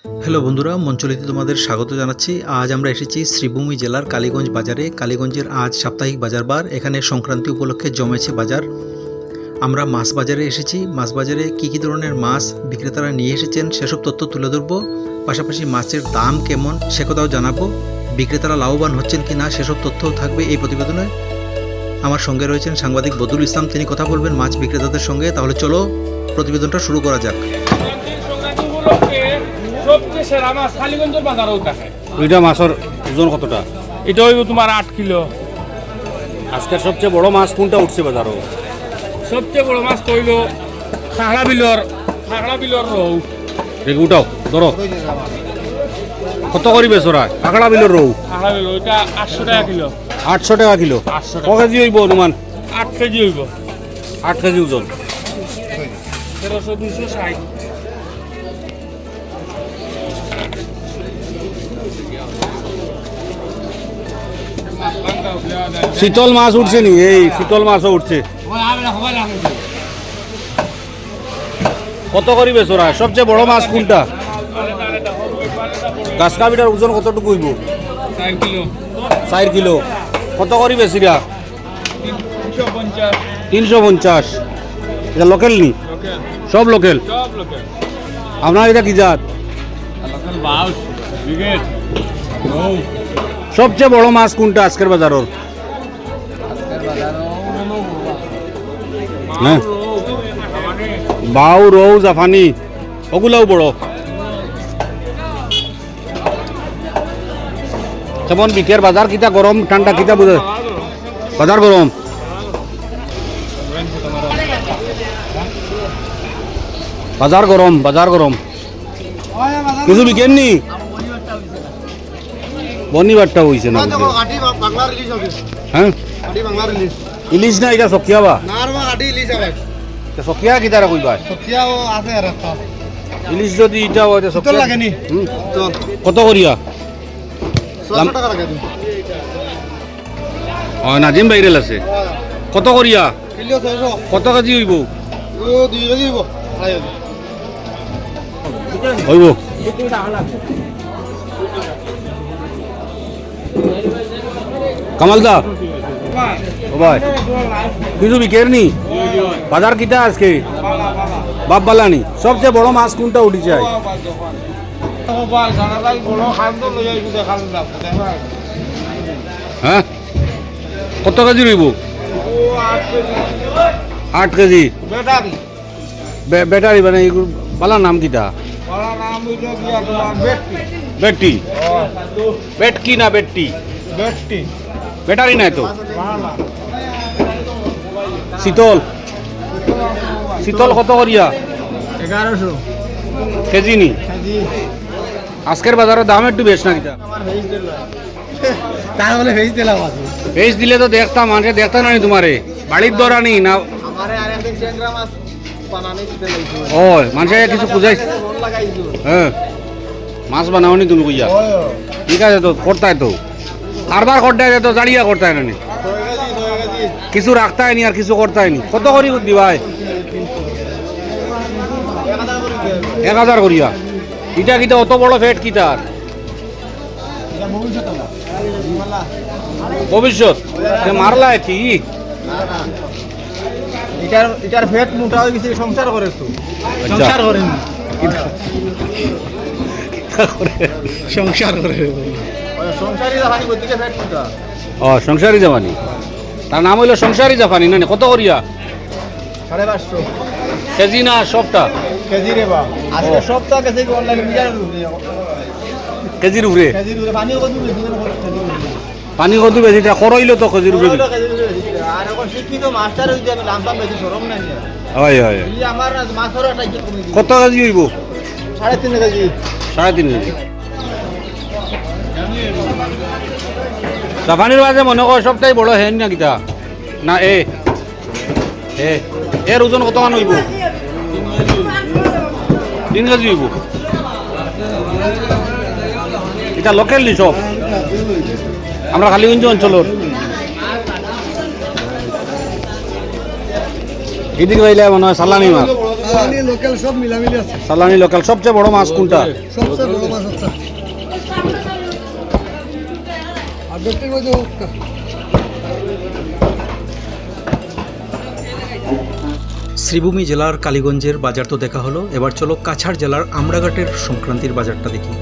Hello বন্ধুরা, মঞ্চলিতে তোমাদের স্বাগত জানাচ্ছি। আজ আমরা এসেছি শ্রীভূমি জেলার কালীগঞ্জ বাজারে। কালীগঞ্জের আজ সাপ্তাহিক বাজার বার। এখানে সংক্রান্তি উপলক্ষে জমেছে বাজার। আমরা মাছ বাজারে এসেছি। মাছ বাজারে কী কী ধরনের মাছ বিক্রেতারা নিয়ে এসেছেন সেসব তথ্য তুলে ধরবো। পাশাপাশি মাছের দাম কেমন সে কথাও জানাবো। বিক্রেতারা লাভবান হচ্ছেন কি না সেসব তথ্যও থাকবে এই প্রতিবেদনে। আমার সঙ্গে রয়েছেন সাংবাদিক বদরুল ইসলাম, তিনি কথা বলবেন মাছ বিক্রেতাদের সঙ্গে। তাহলে চলো প্রতিবেদনটা শুরু করা যাক। ওইটা মাছের ওজন কতটা? এটা হইব তোমার 8 কিলো। আজকের সবচেয়ে বড় মাছ কোনটা উঠছে বাজারও? সবচেয়ে বড় মাছ তো হইল খাগড়া বিলর রৌ। দেখি উঠাও, ধরো। কত করি বেচরা কাঁকড়া বিলের রৌ? খাগড়া বিল ওইটা 800 টাকা কিলো। 800 টাকা কিলো। 800 ক কেজি হইব অনুমান? 8 কেজি হইব। 8 কেজি ওজন। 1300 260। শীতল মাছ উঠছে নি? এই শীতল মাছও উঠছে। কত করি বেচরা? সবচেয়ে বড় মাছ কোনটা? গাছকাবিটার ওজন কতটুকু হইব? 4 কিলো। 4 কিলো। কত করি বেচিরা? 350। 350। এটা লোকেল নি? লোকেল। সব লোকেল? সব লোকেল। আপনার এটা কি জাত? লোকেল বাউস বিগেট রৌ। সবচেয়ে বড় মাছ কোনটা আজকের বাজারের? হ্যাঁ, বাউ, রৌ, জাফানি ওগুলাও বড়। যেমন বিকের বাজার কিটা গরম ঠান্ডা কিটা বুঝে? বাজার গরম। বাজার গরম, বাজার গরম। কিছু বিকেন নি? বনিবারটা হইছে না? হ্যাঁ, ইলিশ না এটা সকিয়া বা? সকিয়া কি তারা কইবা? ইলিশ যদি এটা হয় সকিয়া লাগেনি। কত করিয়া? ও নাজিম বাইরেল আছে। কত করিয়া? কত কেজি হইব? হইব। কামালদা ও ভাই কিছু বিকের নি? বাজার কিটা আজকে? বাপ বালানি। সবচেয়ে বড় মাছ কোনটা উঠিছে? হ্যাঁ, কত কেজি রইব? 8 কেজি। ব্যাটারি মানে বালার নাম কিটা? বেটটি। বেটকি না বেটটি? ব্যাটারি নাই তো। শীতল। শীতল কত করিয়া? 1100 কেজি নি? আজকের বাজারের দাম একটু বেশ না কিটা? তাহলে ভেজ দিলাম আছে। বেশ দিলে তো দেখতাম, মানুষে দেখতাম না তোমারে বাড়ির দরা নি না? ও মানুষে কিছু বুঝাইছে? হ্যাঁ, মাছ বানাও নি তুমি কইয়া? ঠিক আছে তো, করতাই তো কারবার করতাই তো, জাড়িয়া করতাই না নি? কিছু রাখতাই নি আর কিছু করতাই নি। কত করি দিবাই? 1000 করিয়া। ইটা কিটা অত বড় ফেট কিটার? ভবিষ্যৎ মারলা কি? এটার ফেট মোটা হয়ে গেছে, সংসার করে তো। সংসার করেন সংসার করে সংসারী জাপানি বলতে ফেট মোটা। ও সংসারী জাপানি, তার নাম হইলো সংসারী জাপানি না? কত করিয়া? 550 কেজি না সবটা? কেজি রে বা আজকে সবটা কেজি অনলাইন মিটার কেজির উপরে? কেজির উপরে পানি কত বেশি পানি কত বেশি? করইলো তো কেজির উপরে। আর এখন শিক্ষিত মাস্টার হইতে আমি লাম্পাম বেশি শরম নাই। হয় হয়। আমার মাছের একটা কমে গেছে। কত কেজি হইব? 3.5 কেজি। 3.5 কেজি। জাপানির মাঝে মনে কর সবটাই বড় হেন না কিটা না? এর ওজন কতখান হইব? 3 কেজি হইব। এটা লোকেল নি সব? আমরা কালীগঞ্জ অঞ্চলের। এদিকে পাইলে মনে হয় সালানি মাছ। সালানি লোকাল সব মিলামিলি আছে সালানি লোকাল সবচেয়ে বড় মাছ কোনটা? সবচেয়ে বড় মাছ হচ্ছে আর ব্যক্তির মধ্যে শ্রীভূমি জেলার কালীগঞ্জের বাজার তো দেখা হলো, এবার চলো কাছাড় জেলার আমরাঘাটের সংক্রান্তির বাজারটা দেখি।